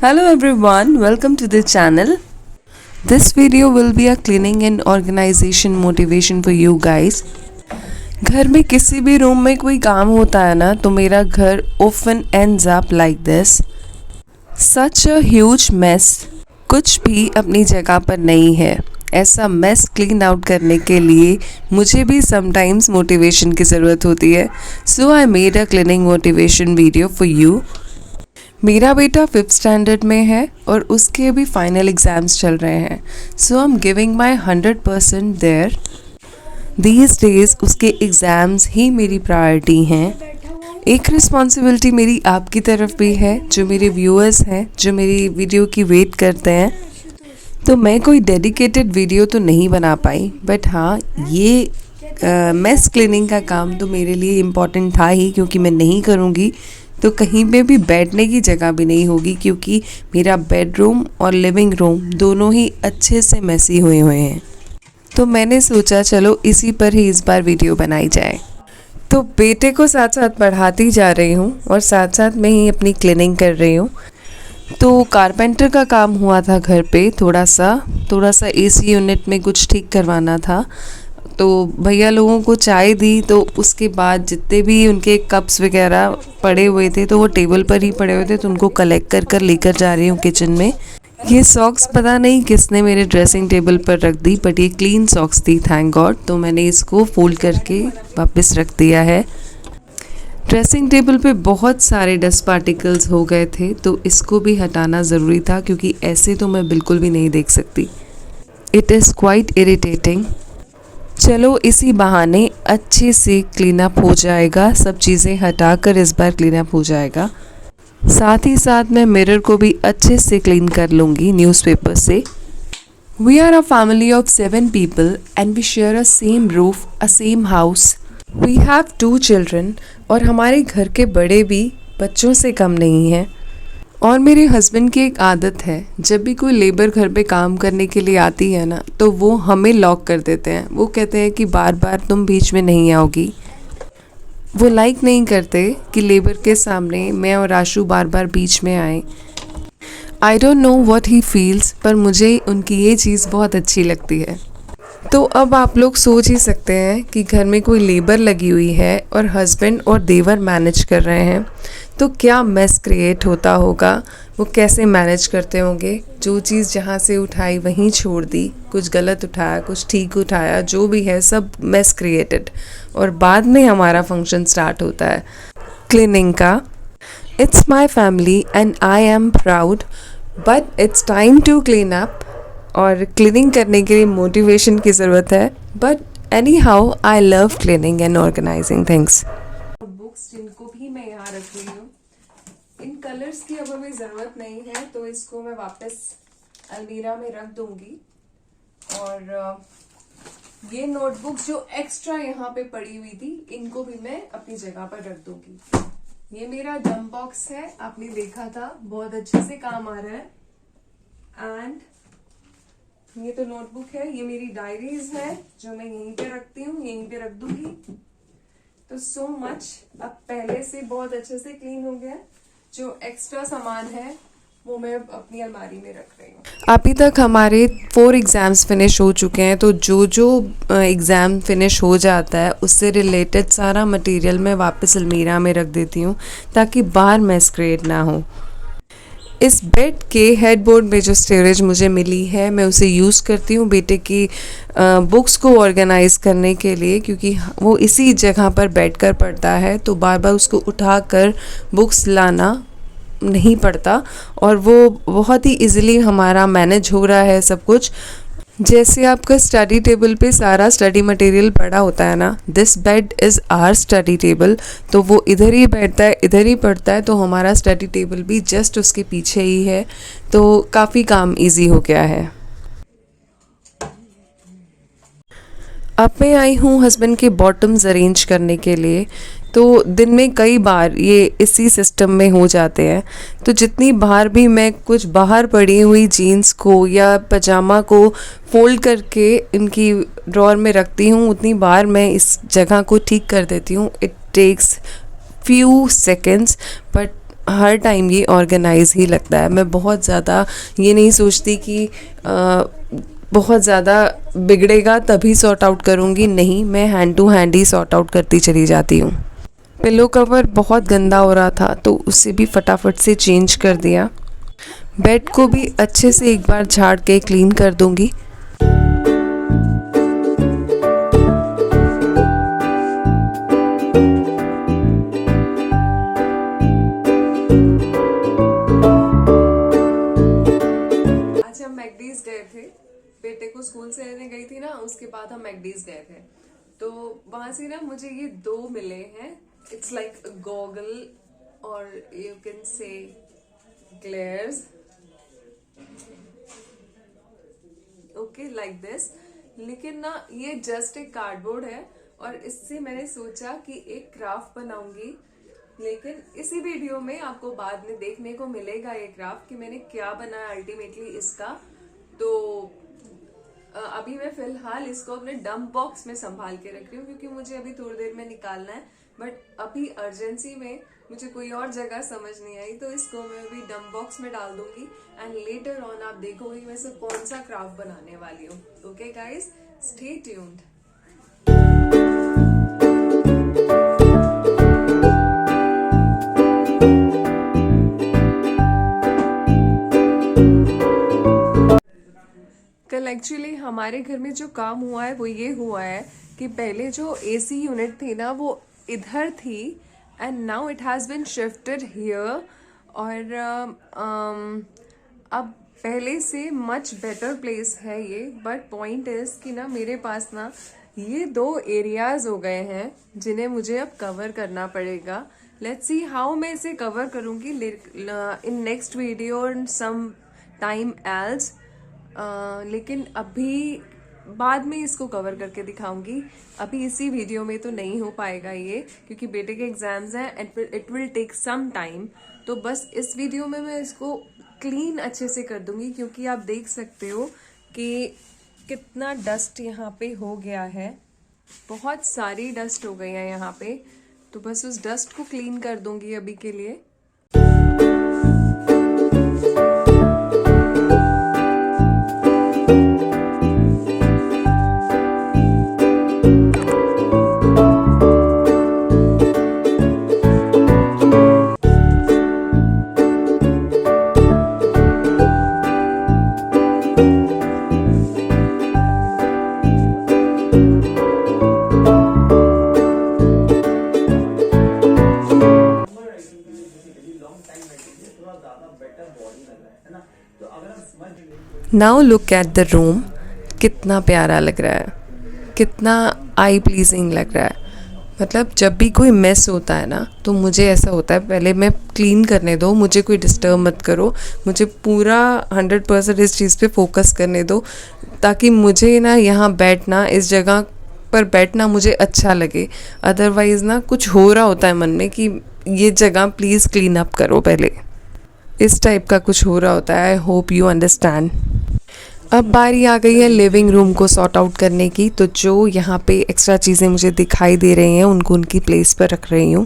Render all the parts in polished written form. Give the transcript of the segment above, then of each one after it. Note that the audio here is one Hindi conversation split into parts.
Hello everyone, welcome to the channel. This video will be a cleaning and organization motivation for you guys. घर में किसी भी रूम में कोई काम होता है ना तो मेरा घर often ends up like this. Such a huge mess. कुछ भी अपनी जगह पर नहीं है. ऐसा मेस क्लीन आउट करने के लिए मुझे भी समटाइम्स मोटिवेशन की ज़रूरत होती है. So I made a cleaning motivation video for you. मेरा बेटा 5th स्टैंडर्ड में है और उसके भी फाइनल एग्ज़ाम्स चल रहे हैं. So I am giving my 100% there. These days उसके एग्ज़ाम्स ही मेरी प्रायोरिटी हैं. एक रिस्पॉन्सिबिलिटी मेरी आपकी तरफ भी है, जो मेरे व्यूअर्स हैं, जो मेरी वीडियो की वेट करते हैं. तो मैं कोई डेडिकेटेड वीडियो तो नहीं बना पाई, बट हाँ, ये मेस क्लीनिंग का काम तो मेरे लिए इम्पॉर्टेंट था ही, क्योंकि मैं नहीं करूँगी तो कहीं पे भी बैठने की जगह भी नहीं होगी, क्योंकि मेरा बेडरूम और लिविंग रूम दोनों ही अच्छे से मेसी हुए हैं. तो मैंने सोचा चलो इसी पर ही इस बार वीडियो बनाई जाए. तो बेटे को साथ साथ पढ़ाती जा रही हूँ और साथ साथ मैं ही अपनी क्लीनिंग कर रही हूँ. तो कारपेंटर का काम हुआ था घर पे, थोड़ा सा एसी यूनिट में कुछ ठीक करवाना था. तो भैया लोगों को चाय दी, तो उसके बाद जितने भी उनके कप्स वगैरह पड़े हुए थे तो वो टेबल पर ही पड़े हुए थे, तो उनको कलेक्ट कर लेकर जा रही हूँ किचन में. ये सॉक्स पता नहीं किसने मेरे ड्रेसिंग टेबल पर रख दी, बट ये क्लीन सॉक्स थी, थैंक गॉड. तो मैंने इसको फोल्ड करके वापस रख दिया है. ड्रेसिंग टेबल पे बहुत सारे डस्ट पार्टिकल्स हो गए थे, तो इसको भी हटाना ज़रूरी था, क्योंकि ऐसे तो मैं बिल्कुल भी नहीं देख सकती. It is quite irritating. चलो इसी बहाने अच्छे से क्लीन अप हो जाएगा, सब चीज़ें हटाकर इस बार क्लीन अप हो जाएगा. साथ ही साथ मैं मिरर को भी अच्छे से क्लीन कर लूँगी न्यूज़पेपर से. We are a family of 7 people and we share a same roof, a same house. We have 2 children और हमारे घर के बड़े भी बच्चों से कम नहीं हैं. और मेरे हस्बैंड की एक आदत है, जब भी कोई लेबर घर पे काम करने के लिए आती है ना, तो वो हमें लॉक कर देते हैं. वो कहते हैं कि बार बार तुम बीच में नहीं आओगी. वो लाइक नहीं करते कि लेबर के सामने मैं और आशु बार बार बीच में आए. I don't know what he feels, पर मुझे उनकी ये चीज़ बहुत अच्छी लगती है. तो अब आप लोग सोच ही सकते हैं कि घर में कोई लेबर लगी हुई है और हस्बैंड और देवर मैनेज कर रहे हैं, तो क्या मेस क्रिएट होता होगा. वो कैसे मैनेज करते होंगे. जो चीज़ जहाँ से उठाई वहीं छोड़ दी, कुछ गलत उठाया, कुछ ठीक उठाया, जो भी है सब मेस क्रिएटेड. और बाद में हमारा फंक्शन स्टार्ट होता है क्लीनिंग का. It's my family and I am proud, but it's time to clean up. और क्लीनिंग करने के लिए मोटिवेशन की ज़रूरत है, but anyhow I love cleaning and organising things. Books जिनको भी मैं यहाँ रख रही हूँ, इन कलर्स की अब हमें ज़रूरत नहीं है, तो इसको मैं वापस अलमीरा में रख दूंगी. और ये नोटबुक्स जो एक्स्ट्रा यहाँ पे पड़ी हुई थी, इनको भी मैं अपनी जगह पर रख दूंगी. ये मेरा डम बॉक्स है, आपने देखा था, बहुत अच्छे से काम आ रहा है. एंड ये तो नोटबुक है, ये मेरी डायरीज है जो मैं यहीं पे रखती हूँ, यहीं पे रख दूंगी. तो सो मच, अब पहले से बहुत अच्छे से क्लीन हो गया. जो एक्स्ट्रा सामान है वो मैं अपनी अलमारी में रख रही हूँ. अभी तक हमारे 4 एग्ज़ाम्स फिनिश हो चुके हैं, तो जो एग्ज़ाम फिनिश हो जाता है उससे रिलेटेड सारा मटेरियल मैं वापस अलमीरा में रख देती हूँ, ताकि बाहर मेस क्रिएट ना हो. इस बेड के हेडबोर्ड में जो स्टोरेज मुझे मिली है, मैं उसे यूज़ करती हूँ बेटे की बुक्स को ऑर्गेनाइज़ करने के लिए, क्योंकि वो इसी जगह पर बैठकर पढ़ता है, तो बार बार उसको उठाकर बुक्स लाना नहीं पड़ता. और वो बहुत ही इजीली हमारा मैनेज हो रहा है सब कुछ. जैसे आपका स्टडी टेबल पे सारा स्टडी मटेरियल पड़ा होता है ना, this bed is our study table. तो वो इधर ही बैठता है, इधर ही पढ़ता है, तो हमारा स्टडी टेबल भी जस्ट उसके पीछे ही है. तो काफ़ी काम इजी हो गया है. अब मैं आई हूँ हस्बैंड के बॉटम्स अरेंज करने के लिए. तो दिन में कई बार ये इसी सिस्टम में हो जाते हैं. तो जितनी बार भी मैं कुछ बाहर पड़ी हुई जीन्स को या पजामा को फोल्ड करके इनकी ड्रॉअर में रखती हूँ, उतनी बार मैं इस जगह को ठीक कर देती हूँ. It takes few seconds, but हर टाइम ये ऑर्गेनाइज ही लगता है। मैं बहुत ज़्यादा ये नहीं सोचती कि बहुत ज़्यादा बिगड़ेगा तभी सॉर्ट आउट करूँगी, नहीं, मैं हैंड टू हैंड ही सॉर्ट आउट करती चली जाती हूँ। पिलो कवर बहुत गंदा हो रहा था तो उसे भी फटाफट से चेंज कर दिया। बेड को भी अच्छे से एक बार झाड़ के क्लीन कर दूँगी। आज हम मैकडीज गए थे, बेटे को स्कूल से लेने गई थी ना, उसके बाद हम मैकडीज गए थे। तो वहां से ना मुझे ये 2 मिले हैं। इट्स लाइक गॉगल और you can say ग्लेयर्स, okay, like this. लेकिन ना ये जस्ट एक कार्डबोर्ड है और इससे मैंने सोचा कि एक क्राफ्ट बनाऊंगी। लेकिन इसी वीडियो में आपको बाद में देखने को मिलेगा ये क्राफ्ट कि मैंने क्या बनाया अल्टीमेटली इसका। तो अभी मैं फिलहाल इसको अपने डंप बॉक्स में संभाल के रख रही हूँ क्योंकि मुझे अभी थोड़ी देर में निकालना है। बट अभी अर्जेंसी में मुझे कोई और जगह समझ नहीं आई तो इसको मैं अभी डंप बॉक्स में डाल दूंगी एंड लेटर ऑन आप देखोगे मैं से कौन सा क्राफ्ट बनाने वाली हूँ। Okay guys, stay tuned. कल एक्चुअली हमारे घर में जो काम हुआ है वो ये हुआ है कि पहले जो एसी यूनिट थी ना वो इधर थी and now it has been shifted here. और अब पहले से मच बेटर प्लेस है ये। बट पॉइंट इज कि ना मेरे पास ना ये 2 एरियाज हो गए हैं जिन्हें मुझे अब कवर करना पड़ेगा। लेट्स सी हाउ मैं इसे कवर करूँगी in next video in some time else. लेकिन अभी बाद में इसको कवर करके दिखाऊंगी। अभी इसी वीडियो में तो नहीं हो पाएगा ये क्योंकि बेटे के एग्जाम्स हैं and it will take some time. तो बस इस वीडियो में मैं इसको क्लीन अच्छे से कर दूंगी क्योंकि आप देख सकते हो कि कितना डस्ट यहाँ पे हो गया है। बहुत सारी डस्ट हो गई है यहाँ पे, तो बस उस डस्ट को क्लीन कर दूंगी अभी के लिए। Now look at the room, कितना प्यारा लग रहा है, कितना आई प्लीजिंग लग रहा है। मतलब जब भी कोई मेस होता है ना तो मुझे ऐसा होता है पहले मैं क्लीन करने दो, मुझे कोई डिस्टर्ब मत करो, मुझे पूरा 100% इस चीज़ पे फोकस करने दो ताकि मुझे ना यहाँ बैठना, इस जगह पर बैठना मुझे अच्छा लगे। अदरवाइज़ ना कुछ हो रहा होता है मन में कि ये जगह प्लीज़ क्लीन अप करो पहले, इस टाइप का कुछ हो रहा होता है। I hope you understand. अब बारी आ गई है लिविंग रूम को सॉर्ट आउट करने की। तो जो यहाँ पे एक्स्ट्रा चीज़ें मुझे दिखाई दे रही हैं उनको उनकी प्लेस पर रख रही हूँ।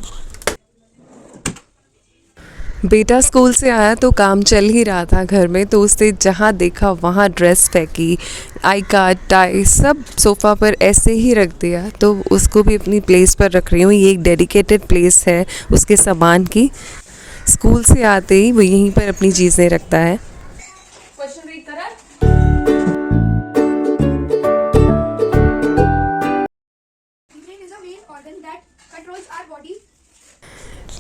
बेटा स्कूल से आया तो काम चल ही रहा था घर में, तो उसने जहाँ देखा वहाँ ड्रेस फेंकी, आई कार्ड, टाई सब सोफ़ा पर ऐसे ही रख दिया। तो उसको भी अपनी प्लेस पर रख रही हूँ। ये एक डेडिकेटेड प्लेस है उसके सामान की। स्कूल से आते ही वो यहीं पर अपनी चीज़ें रखता है। क्वेश्चन रीड करा?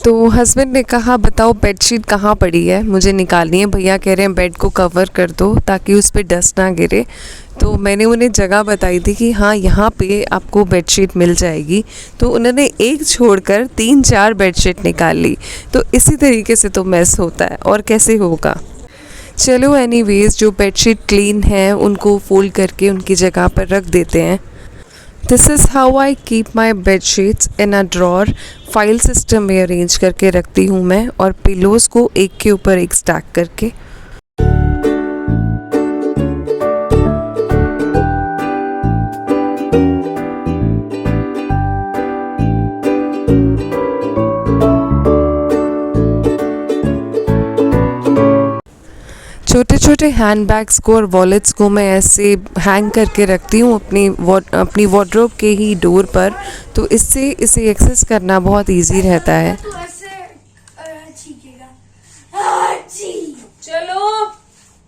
तो हस्बैंड ने कहा बताओ बेडशीट कहाँ पड़ी है, मुझे निकालनी है। भैया कह रहे हैं बेड को कवर कर दो ताकि उस पर डस्ट ना गिरे। तो मैंने उन्हें जगह बताई थी कि हाँ यहाँ पे आपको बेडशीट मिल जाएगी। तो उन्होंने एक छोड़कर 3-4 बेडशीट निकाल ली। तो इसी तरीके से तो मेस होता है, और कैसे होगा। चलो एनीवेज, जो बेडशीट क्लीन है उनको फोल्ड करके उनकी जगह पर रख देते हैं। This is how I keep my bed sheets in a drawer. File system में अरेंज करके रखती हूँ मैं, और पिलोज़ को एक के ऊपर एक स्टैक करके। छोटे छोटे हैंड बैग्स को और वॉलेट्स को मैं ऐसे हैंग करके रखती हूँ अपनी वार्डरोब के ही डोर पर, तो इससे इसे एक्सेस करना बहुत इजी रहता है। तो ऐसे छीकेगा। चलो,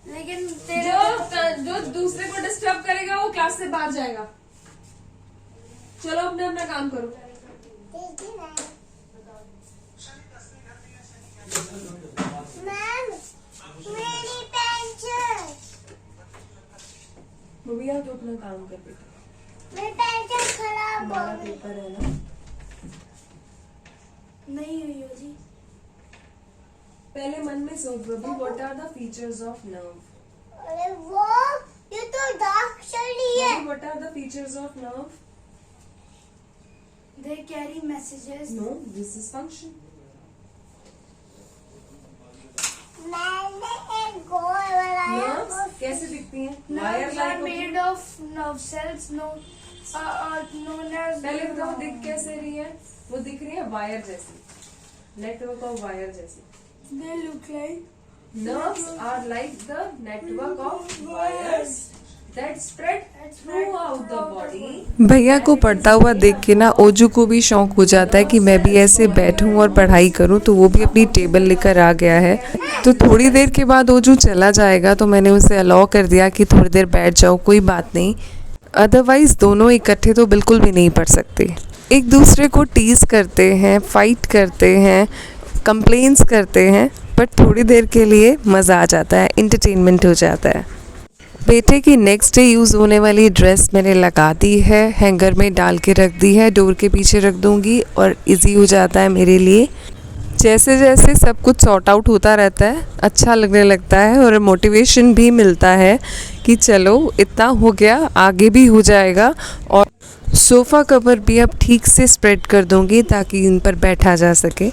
लेकिन जो दूसरे को डिस्टर्ब करेगा वो क्लास से बाहर जाएगा। चलो अपना अपना काम करो। मेरी पेंसिल, भैया तो अपना काम कर बेटा। मेरी पेंसिल खराब हो गई। पेपर है ना, नहीं हुई हो जी। पहले मन में सोच बबी, what are the features of nerve? अरे वो ये तो डार्क स्टडी है। What are the features of nerve? They carry messages. No, this is function. मैंने एक गोल बनाया। नर्व्स कैसे दिखती हैं? Nerves are होती हैं। made of nerve cells known as। पहले बताओ दिख कैसे रही है? वो दिख रही है वायर जैसी, नेटवर्क ऑफ वायर जैसी। They look like Nerves are like the network of wires that spread throughout the body. भैया को पढ़ता हुआ देख के ना ओजू को भी शौक हो जाता है कि मैं भी ऐसे बैठूं और पढ़ाई करूं, तो वो भी अपनी टेबल लेकर आ गया है। तो थोड़ी देर के बाद ओजू चला जाएगा, तो मैंने उसे अलाउ कर दिया कि थोड़ी देर बैठ जाओ, कोई बात नहीं। अदरवाइज़ दोनों इकट्ठे तो बिल्कुल भी नहीं पढ़ सकते। एक दूसरे को टीज़ करते हैं, फाइट करते हैं, कंप्लेंट्स करते हैं, बट थोड़ी देर के लिए मज़ा आ जाता है, इंटरटेनमेंट हो जाता है। बेटे की नेक्स्ट डे यूज़ होने वाली ड्रेस मैंने लगा दी है, हैंगर में डाल के रख दी है, डोर के पीछे रख दूँगी और इजी हो जाता है मेरे लिए। जैसे जैसे सब कुछ सॉर्ट आउट होता रहता है, अच्छा लगने लगता है और मोटिवेशन भी मिलता है कि चलो इतना हो गया, आगे भी हो जाएगा। और सोफ़ा कवर भी अब ठीक से स्प्रेड कर दूँगी ताकि इन पर बैठा जा सके।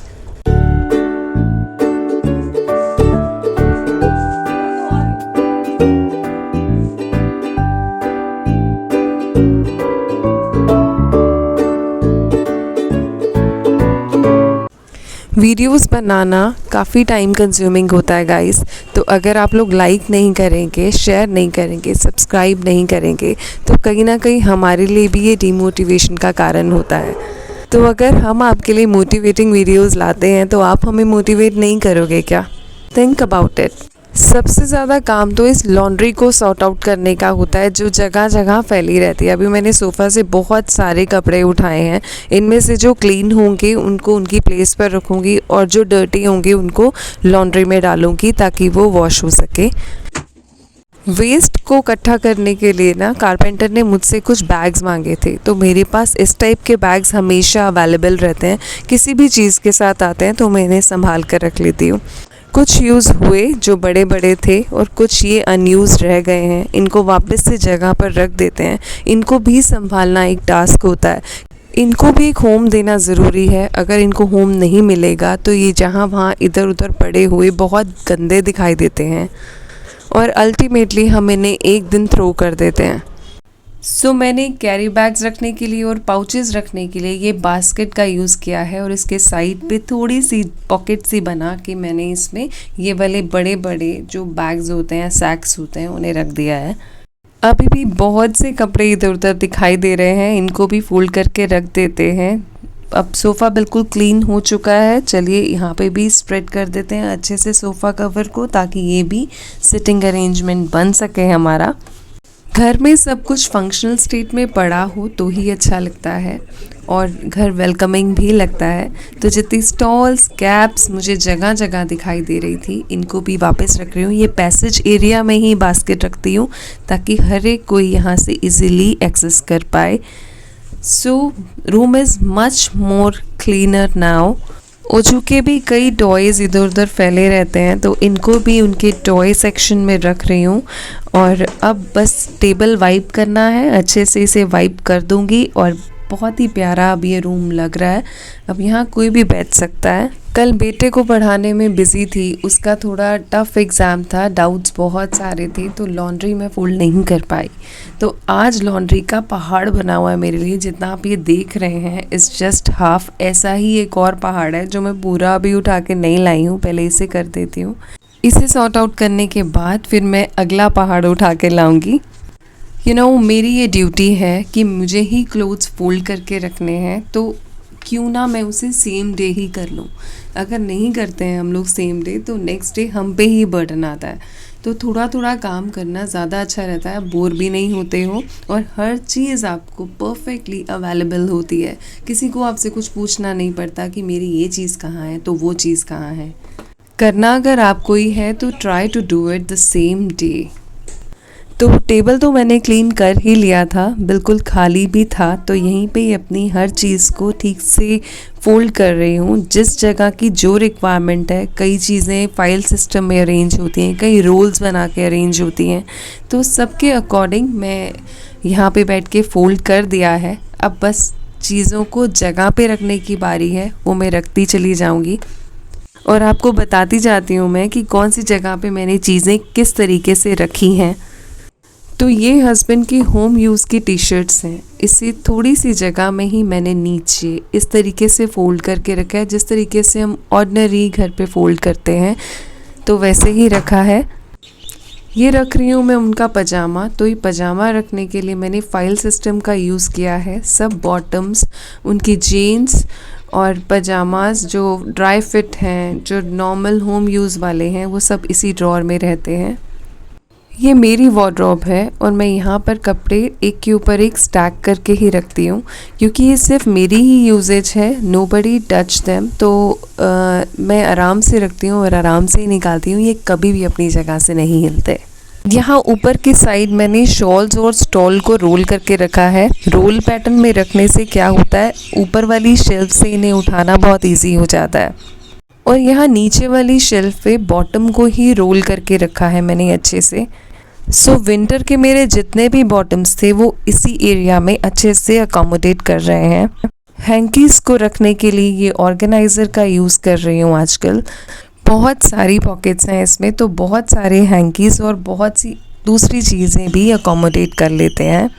वीडियोस बनाना काफ़ी टाइम कंज्यूमिंग होता है गाइस, तो अगर आप लोग लाइक नहीं करेंगे, शेयर नहीं करेंगे, सब्सक्राइब नहीं करेंगे, तो कहीं ना कहीं हमारे लिए भी ये डिमोटिवेशन का कारण होता है। तो अगर हम आपके लिए मोटिवेटिंग वीडियोस लाते हैं तो आप हमें मोटिवेट नहीं करोगे क्या? Think about it. सबसे ज़्यादा काम तो इस लॉन्ड्री को सॉर्ट आउट करने का होता है जो जगह जगह फैली रहती है। अभी मैंने सोफ़ा से बहुत सारे कपड़े उठाए हैं, इनमें से जो क्लीन होंगे उनको उनकी प्लेस पर रखूँगी और जो डर्टी होंगे उनको लॉन्ड्री में डालूँगी ताकि वो वॉश हो सके। वेस्ट को इकट्ठा करने के लिए ना कारपेंटर ने मुझसे कुछ बैग्स मांगे थे, तो मेरे पास इस टाइप के बैग्स हमेशा अवेलेबल रहते हैं, किसी भी चीज़ के साथ आते हैं तो मैं इन्हें संभाल कर रख लेती हूँ। कुछ यूज़ हुए जो बड़े बड़े थे और कुछ ये अनयूज़ रह गए हैं, इनको वापस से जगह पर रख देते हैं। इनको भी संभालना एक टास्क होता है, इनको भी एक होम देना ज़रूरी है। अगर इनको होम नहीं मिलेगा तो ये जहाँ वहाँ इधर उधर पड़े हुए बहुत गंदे दिखाई देते हैं और अल्टीमेटली हम इन्हें एक दिन थ्रो कर देते हैं। सो मैंने कैरी बैग्स रखने के लिए और पाउचेस रखने के लिए ये बास्केट का यूज़ किया है और इसके साइड पे थोड़ी सी पॉकेट सी बना के मैंने इसमें ये वाले बड़े बड़े जो बैग्स होते हैं, सैक्स होते हैं, उन्हें रख दिया है। अभी भी बहुत से कपड़े इधर उधर दिखाई दे रहे हैं, इनको भी फोल्ड करके रख देते हैं। अब सोफ़ा बिल्कुल क्लीन हो चुका है, चलिए यहाँ पे भी स्प्रेड कर देते हैं अच्छे से सोफ़ा कवर को ताकि ये भी सिटिंग अरेंजमेंट बन सके हमारा। घर में सब कुछ फंक्शनल स्टेट में पड़ा हो तो ही अच्छा लगता है और घर वेलकमिंग भी लगता है। तो जितनी स्टॉल्स, कैप्स मुझे जगह जगह दिखाई दे रही थी, इनको भी वापस रख रही हूँ। ये पैसेज एरिया में ही बास्केट रखती हूँ ताकि हर एक कोई यहाँ से इजीली एक्सेस कर पाए। So room is much more cleaner now. ओजू के भी कई टॉयज़ इधर उधर फैले रहते हैं तो इनको भी उनके टॉय सेक्शन में रख रही हूँ और अब बस टेबल वाइप करना है, अच्छे से इसे वाइप कर दूँगी और बहुत ही प्यारा अब ये रूम लग रहा है। अब यहाँ कोई भी बैठ सकता है। कल बेटे को पढ़ाने में बिज़ी थी, उसका थोड़ा टफ एग्ज़ाम था, डाउट्स बहुत सारे थे तो लॉन्ड्री में फोल्ड नहीं कर पाई। तो आज लॉन्ड्री का पहाड़ बना हुआ है मेरे लिए, जितना आप ये देख रहे हैं इज़ जस्ट हाफ। ऐसा ही एक और पहाड़ है जो मैं पूरा अभी उठा के नहीं लाई हूँ, पहले इसे कर देती हूँ। इसे सॉर्ट आउट करने के बाद फिर मैं अगला पहाड़ उठा के लाऊंगी। मेरी ये ड्यूटी है कि मुझे ही क्लोथ्स फोल्ड करके रखने हैं, तो क्यों ना मैं उसे सेम डे ही कर लूँ। अगर नहीं करते हैं हम लोग सेम डे तो नेक्स्ट डे हम पे ही बर्डन आता है। तो थोड़ा थोड़ा काम करना ज़्यादा अच्छा रहता है, बोर भी नहीं होते हो और हर चीज़ आपको परफेक्टली अवेलेबल होती है। किसी को आपसे कुछ पूछना नहीं पड़ता कि मेरी ये चीज़ कहाँ है तो वो चीज़ कहाँ है। करना अगर आपको ही है तो try to do it the same day. तो टेबल तो मैंने क्लीन कर ही लिया था, बिल्कुल खाली भी था, तो यहीं पे ही अपनी हर चीज़ को ठीक से फोल्ड कर रही हूँ जिस जगह की जो रिक्वायरमेंट है। कई चीज़ें फाइल सिस्टम में अरेंज होती हैं, कई रोल्स बना के अरेंज होती हैं, तो सबके अकॉर्डिंग मैं यहाँ पे बैठ के फोल्ड कर दिया है। अब बस चीज़ों को जगह पे रखने की बारी है, वो मैं रखती चली जाऊँगी और आपको बताती जाती हूँ मैं कि कौन सी जगह पे मैंने चीज़ें किस तरीके से रखी हैं। तो ये हस्बैंड की होम यूज़ की टी शर्ट्स हैं। इसे थोड़ी सी जगह में ही मैंने नीचे इस तरीके से फ़ोल्ड करके रखा है, जिस तरीके से हम ऑर्डिनरी घर पे फ़ोल्ड करते हैं तो वैसे ही रखा है। ये रख रही हूँ मैं उनका पजामा। तो ये पजामा रखने के लिए मैंने फाइल सिस्टम का यूज़ किया है। सब बॉटम्स, उनकी जीन्स और पजामाज जो ड्राई फिट हैं, जो नॉर्मल होम यूज़ वाले हैं, वो सब इसी ड्रॉर में रहते हैं। ये मेरी वार्डरोब है और मैं यहाँ पर कपड़े एक के ऊपर एक स्टैक करके ही रखती हूँ, क्योंकि ये सिर्फ मेरी ही यूजेज है, नोबडी टच देम। तो मैं आराम से रखती हूँ और आराम से ही निकालती हूँ, ये कभी भी अपनी जगह से नहीं हिलते। यहाँ ऊपर की साइड मैंने शॉल्स और स्टॉल को रोल करके रखा है। रोल पैटर्न में रखने से क्या होता है, ऊपर वाली शेल्फ से इन्हें उठाना बहुत ईजी हो जाता है। और यहाँ नीचे वाली शेल्फ पे बॉटम को ही रोल करके रखा है मैंने अच्छे से। सो विंटर के मेरे जितने भी बॉटम्स थे वो इसी एरिया में अच्छे से अकोमोडेट कर रहे हैं। हैंकीज को रखने के लिए ये ऑर्गेनाइज़र का यूज़ कर रही हूँ आजकल। बहुत सारी पॉकेट्स हैं इसमें, तो बहुत सारे हैंकीज और बहुत सी दूसरी चीज़ें भी अकोमोडेट कर लेते हैं।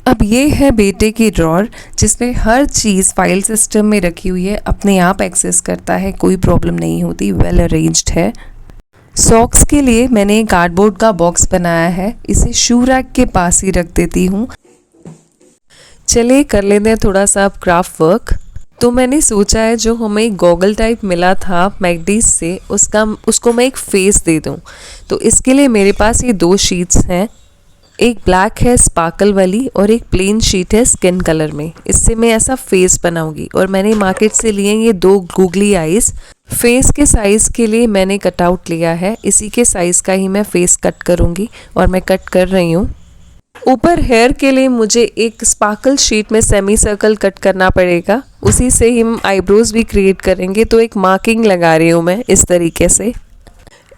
अब ये है बेटे की ड्रॉर जिसमें हर चीज़ फाइल सिस्टम में रखी हुई है, अपने आप एक्सेस करता है, कोई प्रॉब्लम नहीं होती, वेल अरेंज्ड है। सॉक्स के लिए मैंने कार्डबोर्ड का बॉक्स बनाया है, इसे शू रैक के पास ही रख देती हूँ। चलिए कर लेते हैं थोड़ा सा अब क्राफ्ट वर्क। तो मैंने सोचा है जो हमें गॉगल टाइप मिला था मैकडीज से, उसको मैं एक फेस दे दूँ। तो इसके लिए मेरे पास ये 2 शीट्स हैं, एक ब्लैक है स्पार्कल वाली और एक प्लेन शीट है स्किन कलर में। इससे मैं ऐसा फेस बनाऊंगी और मैंने मार्केट से लिए ये 2 गूगली आइज़। फेस के साइज़ के लिए मैंने कटआउट लिया है, इसी के साइज़ का ही मैं फेस कट करूंगी और मैं कट कर रही हूँ। ऊपर हेयर के लिए मुझे एक स्पार्कल शीट में सेमी सर्कल कट करना पड़ेगा, उसी से ही हम आईब्रोज भी क्रिएट करेंगे। तो एक मार्किंग लगा रही हूँ मैं इस तरीके से।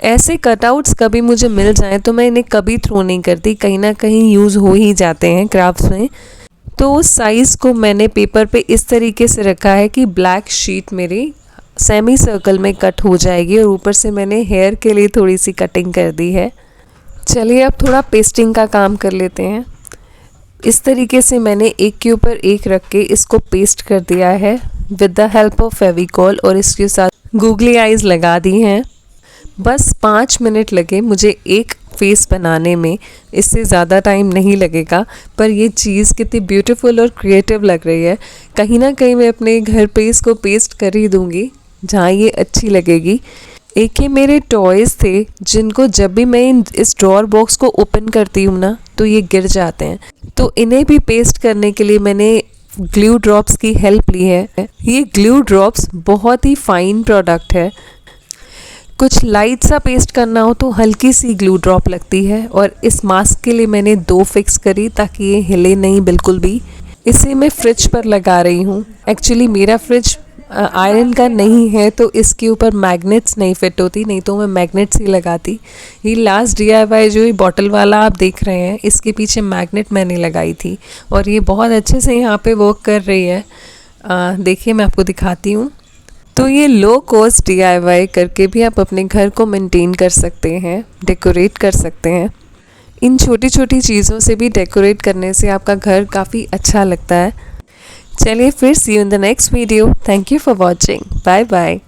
ऐसे कटआउट्स कभी मुझे मिल जाएं तो मैं इन्हें कभी थ्रो नहीं करती, कहीं ना कहीं यूज़ हो ही जाते हैं क्राफ्ट्स में। तो उस साइज़ को मैंने पेपर पे इस तरीके से रखा है कि ब्लैक शीट मेरी सेमी सर्कल में कट हो जाएगी और ऊपर से मैंने हेयर के लिए थोड़ी सी कटिंग कर दी है। चलिए अब थोड़ा पेस्टिंग का काम कर लेते हैं। इस तरीके से मैंने एक के ऊपर एक रख के इसको पेस्ट कर दिया है with the help of Fevicol और इसके साथ गूगली आइज़ लगा दी हैं। बस 5 मिनट लगे मुझे एक फेस बनाने में, इससे ज़्यादा टाइम नहीं लगेगा। पर ये चीज़ कितनी ब्यूटीफुल और क्रिएटिव लग रही है। कहीं ना कहीं मैं अपने घर पे इसको पेस्ट कर ही दूँगी जहाँ ये अच्छी लगेगी। एक ये मेरे टॉयज़ थे जिनको जब भी मैं इस ड्रॉर बॉक्स को ओपन करती हूँ ना तो ये गिर जाते हैं, तो इन्हें भी पेस्ट करने के लिए मैंने ग्लू ड्रॉप्स की हेल्प ली है। ये ग्लू ड्रॉप्स बहुत ही फाइन प्रोडक्ट है। कुछ लाइट सा पेस्ट करना हो तो हल्की सी ग्लू ड्रॉप लगती है। और इस मास्क के लिए मैंने 2 फिक्स करी ताकि ये हिले नहीं बिल्कुल भी। इसे मैं फ्रिज पर लगा रही हूँ। एक्चुअली मेरा फ्रिज आयरन का नहीं है तो इसके ऊपर मैग्नेट्स नहीं फिट होती, नहीं तो मैं मैग्नेट्स ही लगाती। ये लास्ट DIY जो ये बॉटल वाला आप देख रहे हैं, इसके पीछे मैग्नेट मैंने लगाई थी और ये बहुत अच्छे से यहाँ पे वर्क कर रही है। देखिए मैं आपको दिखाती हूँ। तो ये लो कॉस्ट DIY करके भी आप अपने घर को मेंटेन कर सकते हैं, डेकोरेट कर सकते हैं। इन छोटी छोटी चीज़ों से भी डेकोरेट करने से आपका घर काफ़ी अच्छा लगता है। चलिए फिर see you in the next video. Thank you for watching. Bye bye.